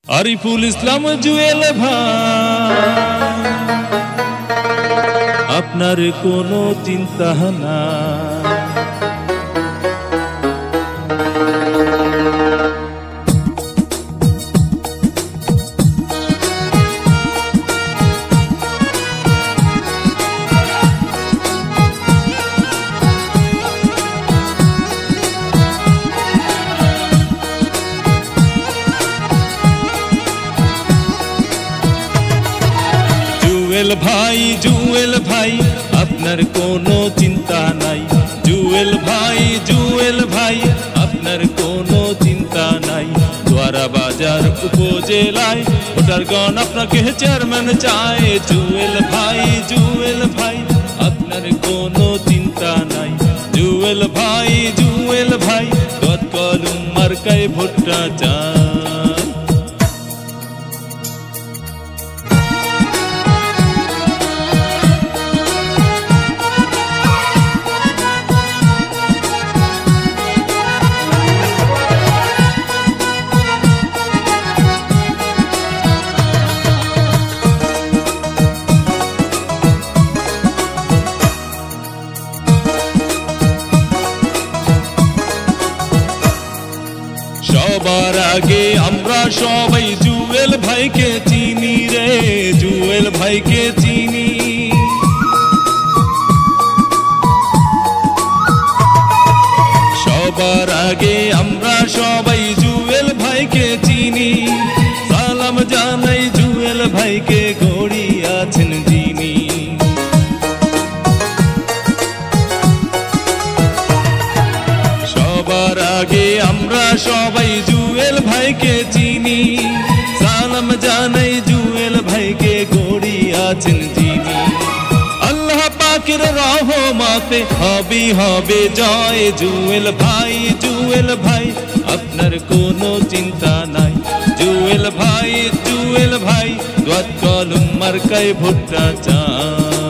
আরিফুল ইসলাম জুয়েল ভাই, আপনার কোনো চিন্তা না। জুয়েল ভাই আপনার কোনো চিন্তা নাই। জুয়েল ভাই আপনার কোনো চিন্তা নাই। দোয়ারা বাজার উপজেলায় ভোটারগণ আপনাকে চেয়ারম্যান চায়। জুয়েল ভাই আপনার কোনো চিন্তা নাই। জুয়েল ভাই দত কলম মার্কায় ভোটটা চায়। সবার আগে আমরা সবাই জুয়েল ভাইকে চিনি রে, জুয়েল ভাইকে চিনি। সবার আগে আমরা সবাই জুয়েল ভাইকে চিনি। সালাম জানাই জুয়েল ভাইকে, গড়ি আছেন যিনি। সবার আগে আমরা সবাই জুয়েল ভাইকে চিনি। সালাম জানাই জুয়েল ভাইকে, গড়ি আছেন যিনি। আল্লাহ পাকের রহমতে হবে জয়। জুয়েল ভাই আপনার কোনো চিন্তা নাই। জুয়েল ভাই দোয়াত কলম মার্কায় ভোটটা চায়।